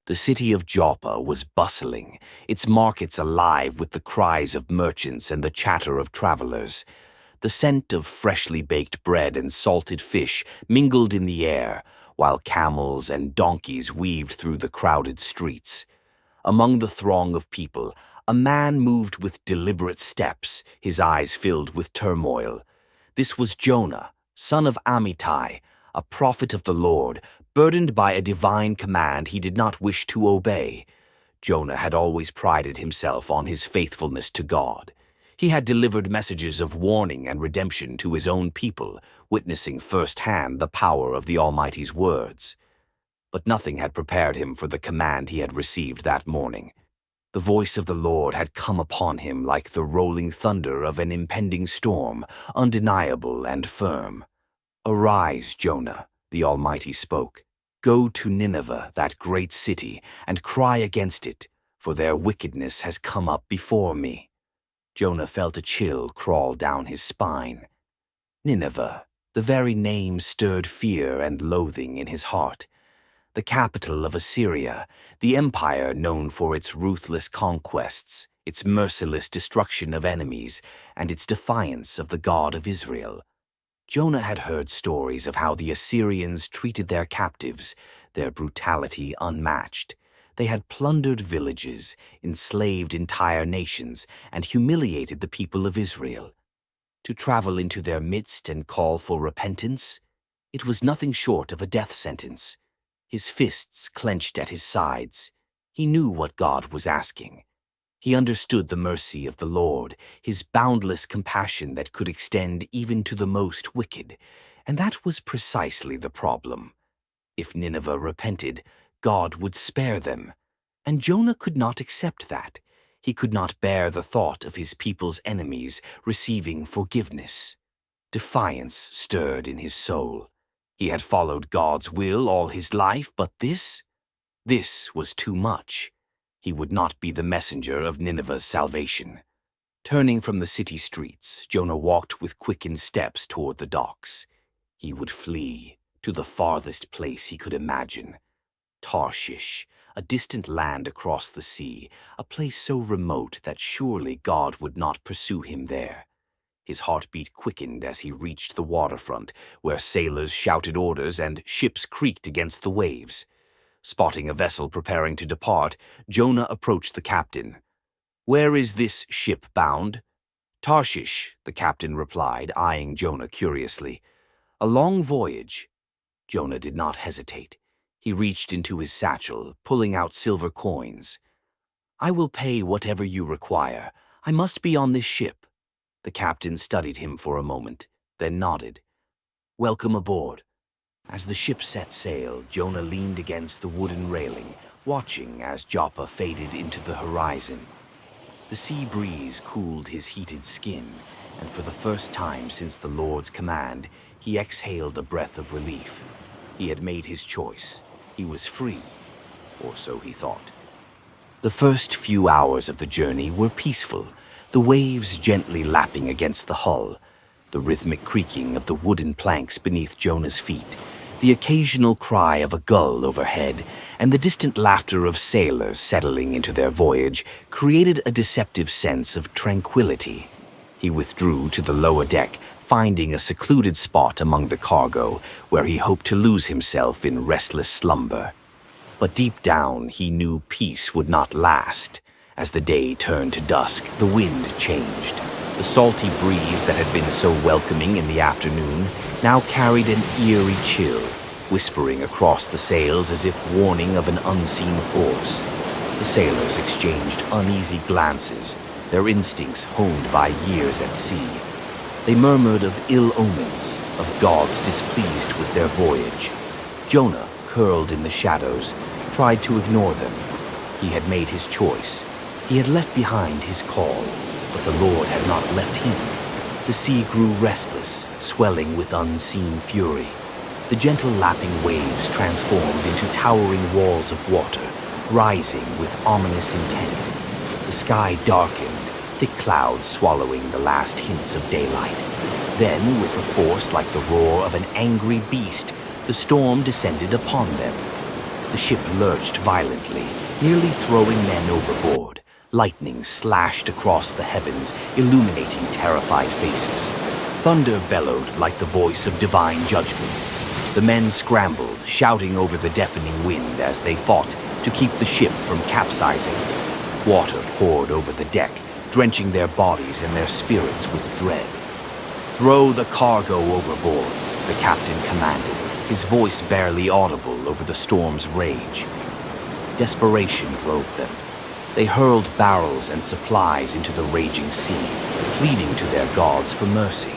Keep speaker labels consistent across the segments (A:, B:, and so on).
A: The city of Joppa was bustling, its markets alive with the cries of merchants and the chatter of travelers. The scent of freshly baked bread and salted fish mingled in the air, while camels and donkeys weaved through the crowded streets. Among the throng of people, a man moved with deliberate steps, his eyes filled with turmoil. This was Jonah, son of Amittai, a prophet of the Lord, burdened by a divine command he did not wish to obey. Jonah had always prided himself on his faithfulness to God. He had delivered messages of warning and redemption to his own people, witnessing firsthand the power of the Almighty's words. But nothing had prepared him for the command he had received that morning. The voice of the Lord had come upon him like the rolling thunder of an impending storm, undeniable and firm. "Arise, Jonah," the Almighty spoke. "Go to Nineveh, that great city, and cry against it, for their wickedness has come up before me." Jonah felt a chill crawl down his spine. Nineveh, the very name stirred fear and loathing in his heart. The capital of Assyria, the empire known for its ruthless conquests, its merciless destruction of enemies, and its defiance of the God of Israel. Jonah had heard stories of how the Assyrians treated their captives, their brutality unmatched. They had plundered villages, enslaved entire nations, and humiliated the people of Israel. To travel into their midst and call for repentance, it was nothing short of a death sentence. His fists clenched at his sides. He knew what God was asking. He understood the mercy of the Lord, his boundless compassion that could extend even to the most wicked, and that was precisely the problem. If Nineveh repented, God would spare them, and Jonah could not accept that. He could not bear the thought of his people's enemies receiving forgiveness. Defiance stirred in his soul. He had followed God's will all his life, but this was too much. He would not be the messenger of Nineveh's salvation. Turning from the city streets, Jonah walked with quickened steps toward the docks. He would flee to the farthest place he could imagine. Tarshish, a distant land across the sea, a place so remote that surely God would not pursue him there. His heartbeat quickened as he reached the waterfront, where sailors shouted orders and ships creaked against the waves. Spotting a vessel preparing to depart, Jonah approached the captain. "Where is this ship bound?" "Tarshish," the captain replied, eyeing Jonah curiously. "A long voyage." Jonah did not hesitate. He reached into his satchel, pulling out silver coins. "I will pay whatever you require. I must be on this ship." The captain studied him for a moment, then nodded. "Welcome aboard." As the ship set sail, Jonah leaned against the wooden railing, watching as Joppa faded into the horizon. The sea breeze cooled his heated skin, and for the first time since the Lord's command, he exhaled a breath of relief. He had made his choice. He was free, or so he thought. The first few hours of the journey were peaceful, the waves gently lapping against the hull, the rhythmic creaking of the wooden planks beneath Jonah's feet, the occasional cry of a gull overhead, and the distant laughter of sailors settling into their voyage created a deceptive sense of tranquility. He withdrew to the lower deck, finding a secluded spot among the cargo where he hoped to lose himself in restless slumber. But deep down, he knew peace would not last. As the day turned to dusk, the wind changed. The salty breeze that had been so welcoming in the afternoon now carried an eerie chill, whispering across the sails as if warning of an unseen force. The sailors exchanged uneasy glances, their instincts honed by years at sea. They murmured of ill omens, of gods displeased with their voyage. Jonah, curled in the shadows, tried to ignore them. He had made his choice. He had left behind his call, but the Lord had not left him. The sea grew restless, swelling with unseen fury. The gentle lapping waves transformed into towering walls of water, rising with ominous intent. The sky darkened, thick clouds swallowing the last hints of daylight. Then, with a force like the roar of an angry beast, the storm descended upon them. The ship lurched violently, nearly throwing men overboard. Lightning slashed across the heavens, illuminating terrified faces. Thunder bellowed like the voice of divine judgment. The men scrambled, shouting over the deafening wind as they fought to keep the ship from capsizing. Water poured over the deck, drenching their bodies and their spirits with dread. "Throw the cargo overboard," the captain commanded, his voice barely audible over the storm's rage. Desperation drove them. They hurled barrels and supplies into the raging sea, pleading to their gods for mercy.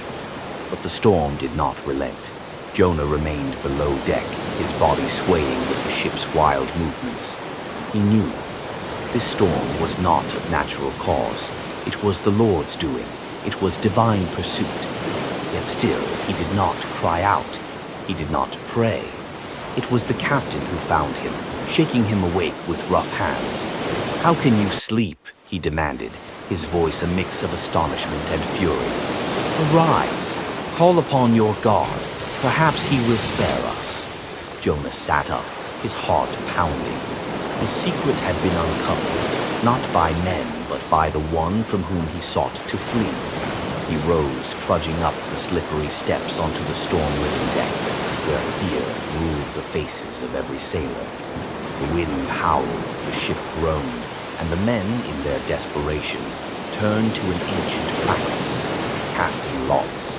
A: But the storm did not relent. Jonah remained below deck, his body swaying with the ship's wild movements. He knew this storm was not of natural cause. It was the Lord's doing. It was divine pursuit. Yet still, he did not cry out. He did not pray. It was the captain who found him, shaking him awake with rough hands. "How can you sleep?" he demanded, his voice a mix of astonishment and fury. "Arise, call upon your God. Perhaps he will spare us." Jonah sat up, his heart pounding. His secret had been uncovered, not by men, but by the one from whom he sought to flee. He rose, trudging up the slippery steps onto the storm-ridden deck, where fear ruled the faces of every sailor. The wind howled, the ship groaned, and the men, in their desperation, turned to an ancient practice, casting lots.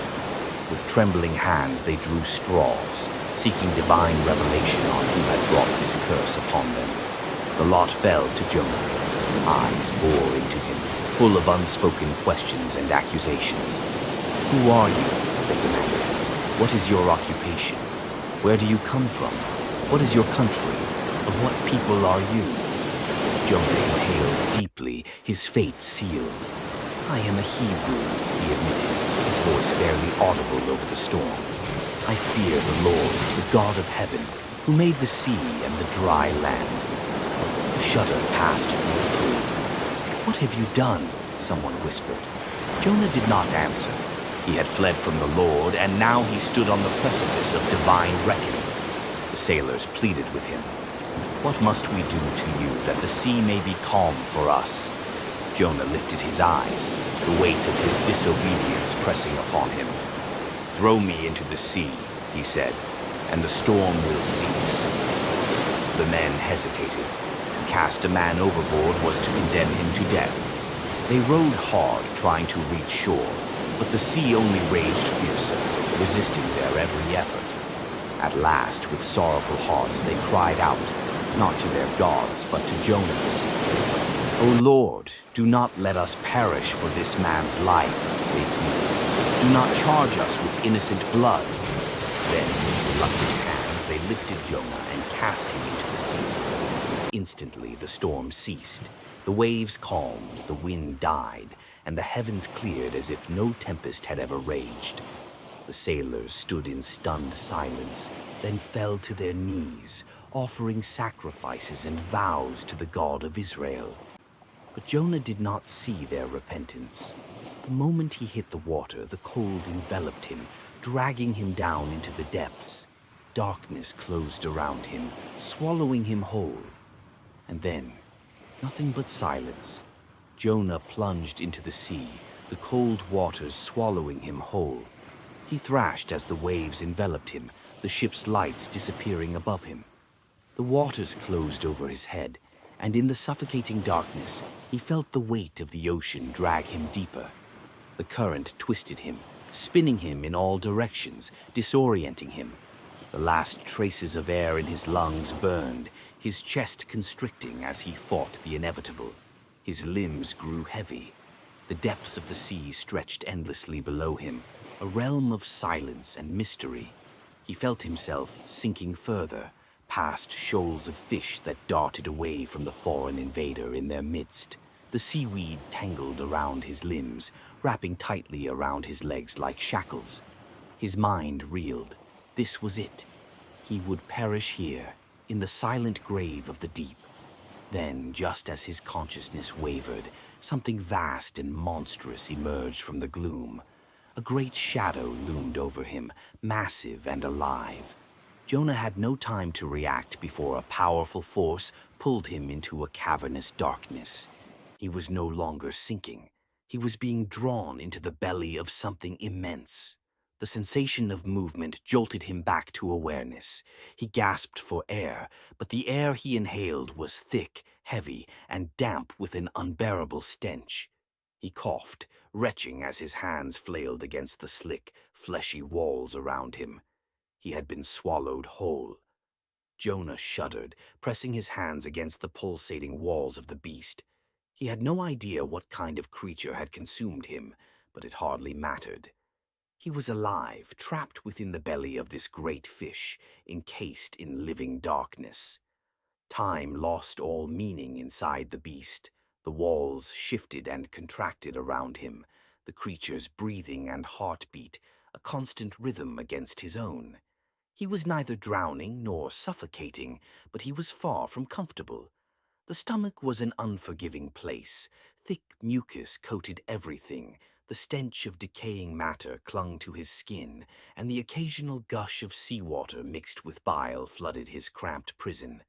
A: With trembling hands they drew straws, seeking divine revelation on who had brought this curse upon them. The lot fell to Jonah. Eyes bore into him, full of unspoken questions and accusations. "Who are you?" they demanded. "What is your occupation? Where do you come from? What is your country? Of what people are you?" Jonah inhaled deeply, his fate sealed. "I am a Hebrew," he admitted, his voice barely audible over the storm. "I fear the Lord, the God of heaven, who made the sea and the dry land." A shudder passed through the crew. "What have you done?" someone whispered. Jonah did not answer. He had fled from the Lord, and now he stood on the precipice of divine reckoning. The sailors pleaded with him. "What must we do to you that the sea may be calm for us?" Jonah lifted his eyes, the weight of his disobedience pressing upon him. "Throw me into the sea," he said, "and the storm will cease." The men hesitated. To cast a man overboard was to condemn him to death. They rowed hard, trying to reach shore, but the sea only raged fiercer, resisting their every effort. At last, with sorrowful hearts, they cried out, not to their gods, but to Jonah's. "O Lord, do not let us perish for this man's life," they pleaded. "Do not charge us with innocent blood." Then, with reluctant hands, they lifted Jonah and cast him into the sea. Instantly, the storm ceased. The waves calmed, the wind died, and the heavens cleared as if no tempest had ever raged. The sailors stood in stunned silence, then fell to their knees, offering sacrifices and vows to the God of Israel. But Jonah did not see their repentance. The moment he hit the water, the cold enveloped him, dragging him down into the depths. Darkness closed around him, swallowing him whole. And then, nothing but silence. Jonah plunged into the sea, the cold waters swallowing him whole. He thrashed as the waves enveloped him, the ship's lights disappearing above him. The waters closed over his head, and in the suffocating darkness, he felt the weight of the ocean drag him deeper. The current twisted him, spinning him in all directions, disorienting him. The last traces of air in his lungs burned, his chest constricting as he fought the inevitable. His limbs grew heavy. The depths of the sea stretched endlessly below him, a realm of silence and mystery. He felt himself sinking further, past shoals of fish that darted away from the foreign invader in their midst. The seaweed tangled around his limbs, wrapping tightly around his legs like shackles. His mind reeled. This was it. He would perish here, in the silent grave of the deep. Then, just as his consciousness wavered, something vast and monstrous emerged from the gloom. A great shadow loomed over him, massive and alive. Jonah had no time to react before a powerful force pulled him into a cavernous darkness. He was no longer sinking. He was being drawn into the belly of something immense. The sensation of movement jolted him back to awareness. He gasped for air, but the air he inhaled was thick, heavy, and damp with an unbearable stench. He coughed, retching as his hands flailed against the slick, fleshy walls around him. He had been swallowed whole. Jonah shuddered, pressing his hands against the pulsating walls of the beast. He had no idea what kind of creature had consumed him, but it hardly mattered. He was alive, trapped within the belly of this great fish, encased in living darkness. Time lost all meaning inside the beast. The walls shifted and contracted around him, the creature's breathing and heartbeat, a constant rhythm against his own. He was neither drowning nor suffocating, but he was far from comfortable. The stomach was an unforgiving place. Thick mucus coated everything. The stench of decaying matter clung to his skin, and the occasional gush of seawater mixed with bile flooded his cramped prison.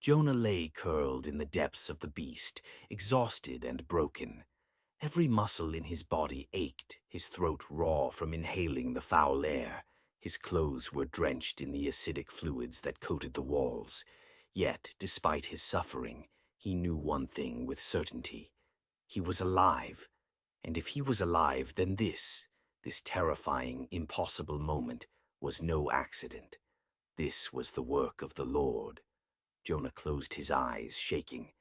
A: Jonah lay curled in the depths of the beast, exhausted and broken. Every muscle in his body ached, his throat raw from inhaling the foul air. His clothes were drenched in the acidic fluids that coated the walls. Yet, despite his suffering, he knew one thing with certainty. He was alive. And if he was alive, then this terrifying, impossible moment was no accident. This was the work of the Lord. Jonah closed his eyes, shaking.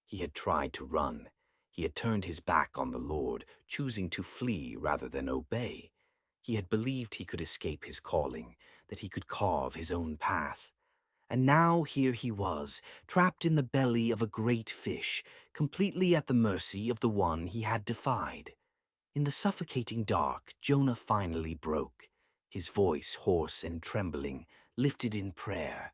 A: He had tried to run. He had turned his back on the Lord, choosing to flee rather than obey. He had believed he could escape his calling, that he could carve his own path. And now here he was, trapped in the belly of a great fish, completely at the mercy of the one he had defied. In the suffocating dark, Jonah finally broke, his voice hoarse and trembling, lifted in prayer.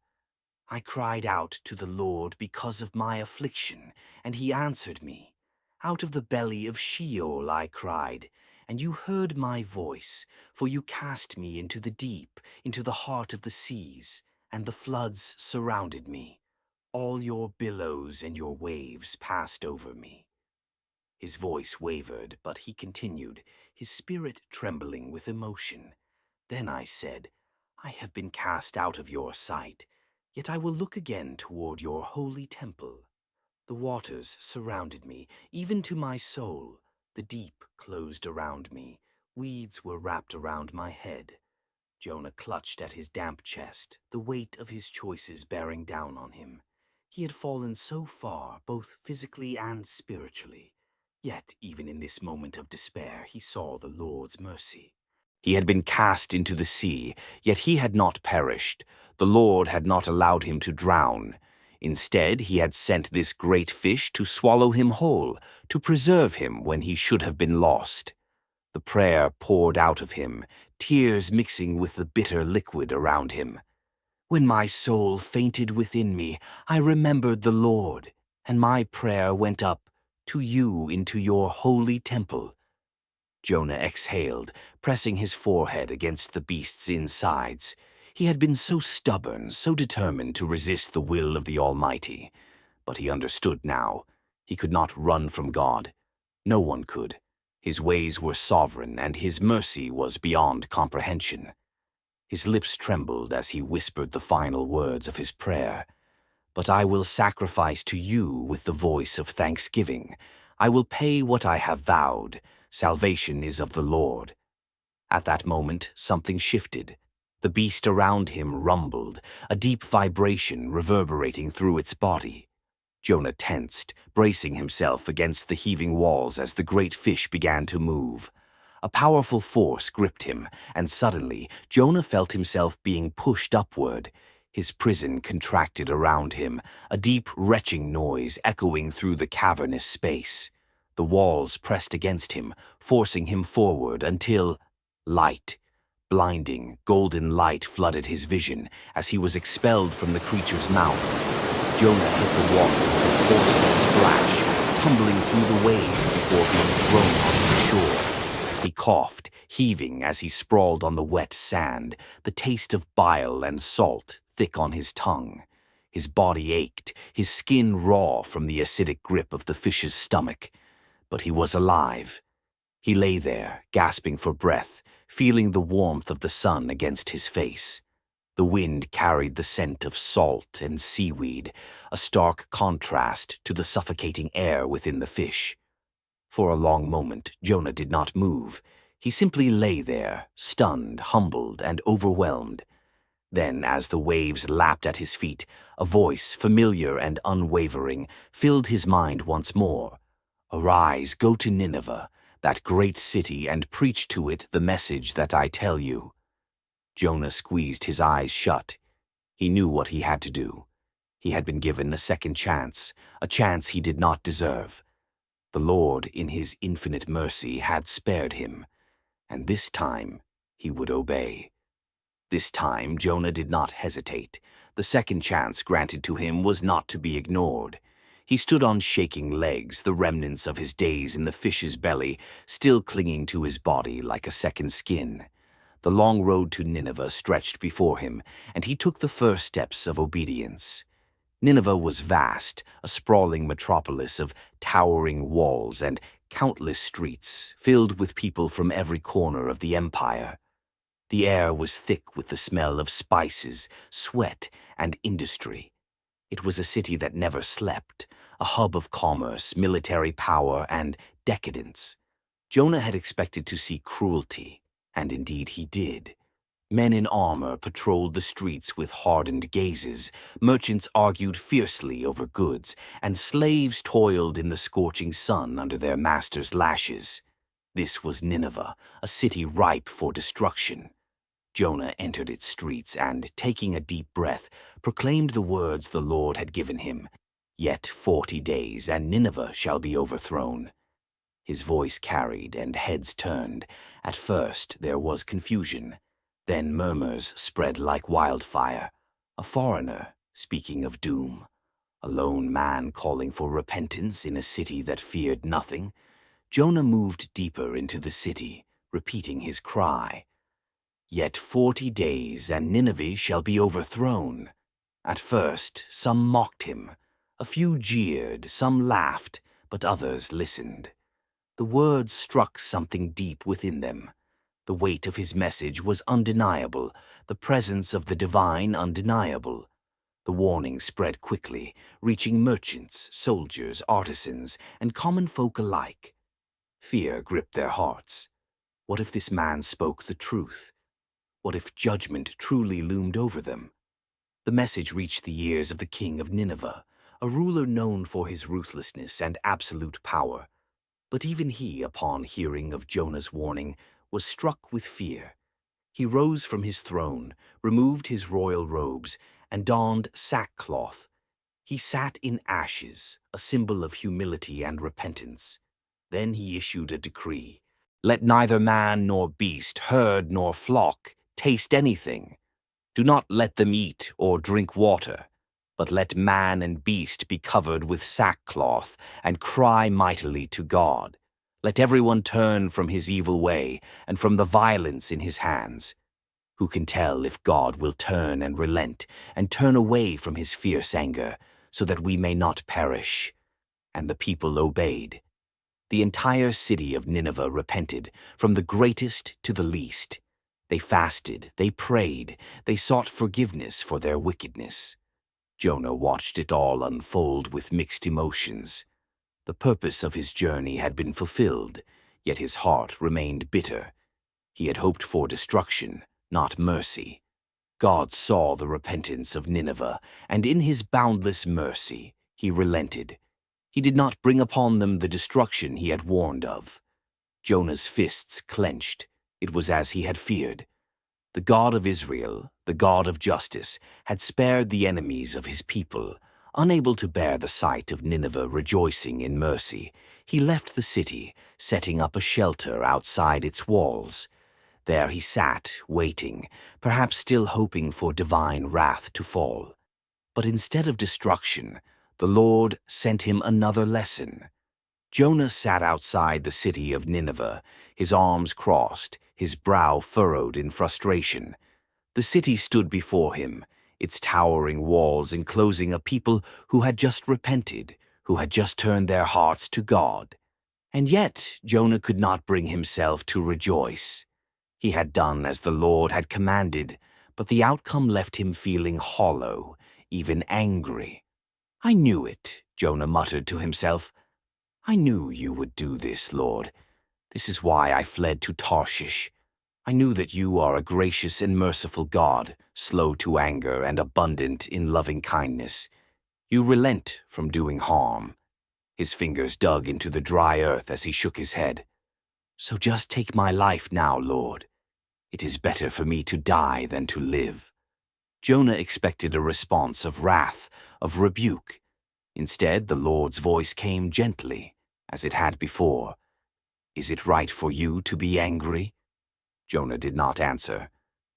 A: I cried out to the Lord because of my affliction, and he answered me. Out of the belly of Sheol I cried, and you heard my voice, for you cast me into the deep, into the heart of the seas, and the floods surrounded me. All your billows and your waves passed over me. His voice wavered, but he continued, his spirit trembling with emotion. Then I said, I have been cast out of your sight, yet I will look again toward your holy temple. The waters surrounded me, even to my soul. The deep closed around me. Weeds were wrapped around my head. Jonah clutched at his damp chest, the weight of his choices bearing down on him. He had fallen so far, both physically and spiritually. Yet, even in this moment of despair, he saw the Lord's mercy. He had been cast into the sea, yet he had not perished. The Lord had not allowed him to drown. Instead, he had sent this great fish to swallow him whole, to preserve him when he should have been lost. The prayer poured out of him, tears mixing with the bitter liquid around him. When my soul fainted within me, I remembered the Lord, and my prayer went up to you into your holy temple. Jonah exhaled, pressing his forehead against the beast's insides. He had been so stubborn, so determined to resist the will of the Almighty. But he understood now. He could not run from God. No one could. His ways were sovereign, and his mercy was beyond comprehension. His lips trembled as he whispered the final words of his prayer. But I will sacrifice to you with the voice of thanksgiving. I will pay what I have vowed. Salvation is of the Lord. At that moment, something shifted. The beast around him rumbled, a deep vibration reverberating through its body. Jonah tensed, bracing himself against the heaving walls as the great fish began to move. A powerful force gripped him, and suddenly Jonah felt himself being pushed upward. His prison contracted around him, a deep retching noise echoing through the cavernous space. The walls pressed against him, forcing him forward until light, blinding, golden light flooded his vision as he was expelled from the creature's mouth. Jonah hit the water with a forceful splash, tumbling through the waves before being thrown onto the shore. He coughed, heaving as he sprawled on the wet sand, the taste of bile and salt thick on his tongue. His body ached, his skin raw from the acidic grip of the fish's stomach. But he was alive. He lay there, gasping for breath, feeling the warmth of the sun against his face. The wind carried the scent of salt and seaweed, a stark contrast to the suffocating air within the fish. For a long moment, Jonah did not move. He simply lay there, stunned, humbled, and overwhelmed. Then, as the waves lapped at his feet, a voice, familiar and unwavering, filled his mind once more. "Arise, go to Nineveh, that great city, and preach to it the message that I tell you." Jonah squeezed his eyes shut. He knew what he had to do. He had been given a second chance, a chance he did not deserve. The Lord, in his infinite mercy, had spared him, and this time he would obey. This time Jonah did not hesitate. The second chance granted to him was not to be ignored. He stood on shaking legs, the remnants of his days in the fish's belly still clinging to his body like a second skin. The long road to Nineveh stretched before him, and he took the first steps of obedience. Nineveh was vast, a sprawling metropolis of towering walls and countless streets, filled with people from every corner of the empire. The air was thick with the smell of spices, sweat, and industry. It was a city that never slept, a hub of commerce, military power, and decadence. Jonah had expected to see cruelty, and indeed he did. Men in armor patrolled the streets with hardened gazes, merchants argued fiercely over goods, and slaves toiled in the scorching sun under their masters' lashes. This was Nineveh, a city ripe for destruction. Jonah entered its streets and, taking a deep breath, proclaimed the words the Lord had given him. "Yet 40 days, and Nineveh shall be overthrown." His voice carried, and heads turned. At first there was confusion. Then murmurs spread like wildfire. A foreigner speaking of doom. A lone man calling for repentance in a city that feared nothing. Jonah moved deeper into the city, repeating his cry. "Yet 40 days, and Nineveh shall be overthrown." At first, some mocked him. A few jeered, some laughed, but others listened. The words struck something deep within them. The weight of his message was undeniable, the presence of the divine undeniable. The warning spread quickly, reaching merchants, soldiers, artisans, and common folk alike. Fear gripped their hearts. What if this man spoke the truth? What if judgment truly loomed over them? The message reached the ears of the king of Nineveh, a ruler known for his ruthlessness and absolute power. But even he, upon hearing of Jonah's warning, was struck with fear. He rose from his throne, removed his royal robes, and donned sackcloth. He sat in ashes, a symbol of humility and repentance. Then he issued a decree. "Let neither man nor beast, herd nor flock, taste anything. Do not let them eat or drink water, but let man and beast be covered with sackcloth and cry mightily to God. Let everyone turn from his evil way and from the violence in his hands. Who can tell if God will turn and relent and turn away from his fierce anger, so that we may not perish?" And the people obeyed. The entire city of Nineveh repented, from the greatest to the least. They fasted, they prayed, they sought forgiveness for their wickedness. Jonah watched it all unfold with mixed emotions. The purpose of his journey had been fulfilled, yet his heart remained bitter. He had hoped for destruction, not mercy. God saw the repentance of Nineveh, and in his boundless mercy, he relented. He did not bring upon them the destruction he had warned of. Jonah's fists clenched. It was as he had feared. The God of Israel, the God of justice, had spared the enemies of his people. Unable to bear the sight of Nineveh rejoicing in mercy, he left the city, setting up a shelter outside its walls. There he sat, waiting, perhaps still hoping for divine wrath to fall. But instead of destruction, the Lord sent him another lesson. Jonah sat outside the city of Nineveh, his arms crossed, his brow furrowed in frustration. The city stood before him, its towering walls enclosing a people who had just repented, who had just turned their hearts to God. And yet Jonah could not bring himself to rejoice. He had done as the Lord had commanded, but the outcome left him feeling hollow, even angry. "I knew it," Jonah muttered to himself. "I knew you would do this, Lord. This is why I fled to Tarshish. I knew that you are a gracious and merciful God, slow to anger and abundant in loving kindness. You relent from doing harm." His fingers dug into the dry earth as he shook his head. "So just take my life now, Lord. It is better for me to die than to live." Jonah expected a response of wrath, of rebuke. Instead, the Lord's voice came gently, as it had before. "Is it right for you to be angry?" Jonah did not answer.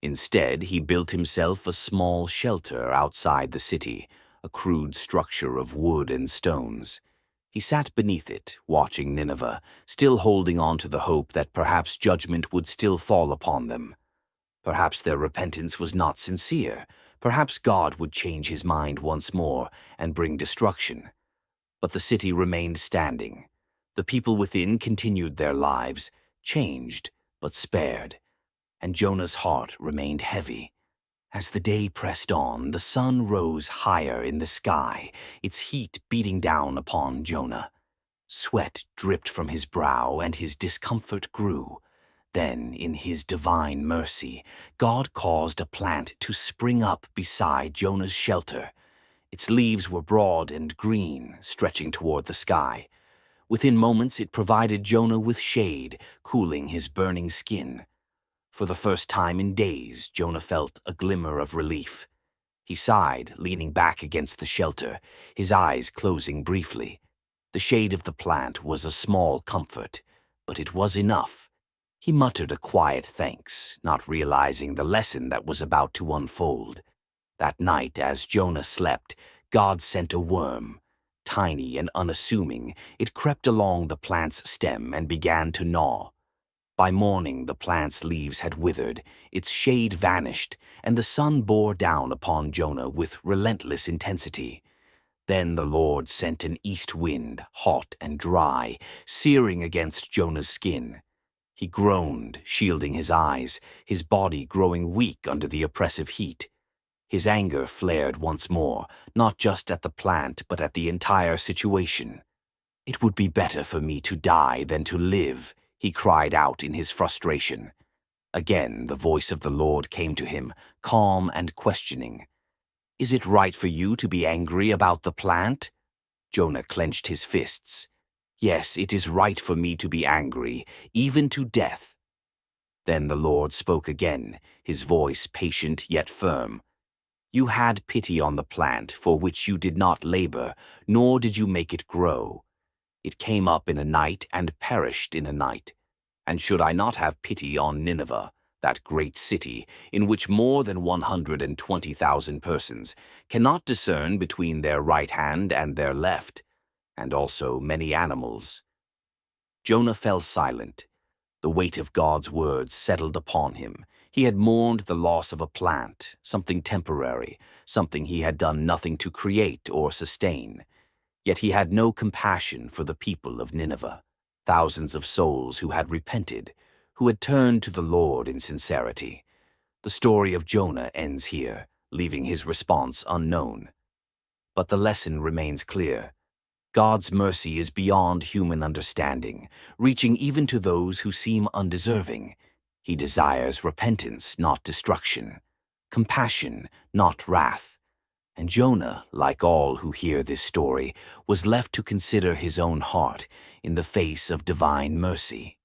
A: Instead, he built himself a small shelter outside the city, a crude structure of wood and stones. He sat beneath it, watching Nineveh, still holding on to the hope that perhaps judgment would still fall upon them. Perhaps their repentance was not sincere. Perhaps God would change his mind once more and bring destruction. But the city remained standing. The people within continued their lives, changed, but spared. And Jonah's heart remained heavy. As the day pressed on, the sun rose higher in the sky, its heat beating down upon Jonah. Sweat dripped from his brow and his discomfort grew. Then, in his divine mercy, God caused a plant to spring up beside Jonah's shelter. Its leaves were broad and green, stretching toward the sky. Within moments it provided Jonah with shade, cooling his burning skin. For the first time in days, Jonah felt a glimmer of relief. He sighed, leaning back against the shelter, his eyes closing briefly. The shade of the plant was a small comfort, but it was enough. He muttered a quiet thanks, not realizing the lesson that was about to unfold. That night, as Jonah slept, God sent a worm. Tiny and unassuming, it crept along the plant's stem and began to gnaw. By morning, the plant's leaves had withered, its shade vanished, and the sun bore down upon Jonah with relentless intensity. Then the Lord sent an east wind, hot and dry, searing against Jonah's skin. He groaned, shielding his eyes, his body growing weak under the oppressive heat. His anger flared once more, not just at the plant, but at the entire situation. "It would be better for me to die than to live," he cried out in his frustration. Again, the voice of the Lord came to him, calm and questioning. "Is it right for you to be angry about the plant?" Jonah clenched his fists. "Yes, it is right for me to be angry, even to death." Then the Lord spoke again, his voice patient yet firm. "You had pity on the plant for which you did not labor, nor did you make it grow. It came up in a night and perished in a night. And should I not have pity on Nineveh, that great city in which more than 120,000 persons cannot discern between their right hand and their left, and also many animals?" Jonah fell silent. The weight of God's words settled upon him. He had mourned the loss of a plant, something temporary, something he had done nothing to create or sustain. Yet he had no compassion for the people of Nineveh, thousands of souls who had repented, who had turned to the Lord in sincerity. The story of Jonah ends here, leaving his response unknown. But the lesson remains clear. God's mercy is beyond human understanding, reaching even to those who seem undeserving. He desires repentance, not destruction, compassion, not wrath. And Jonah, like all who hear this story, was left to consider his own heart in the face of divine mercy.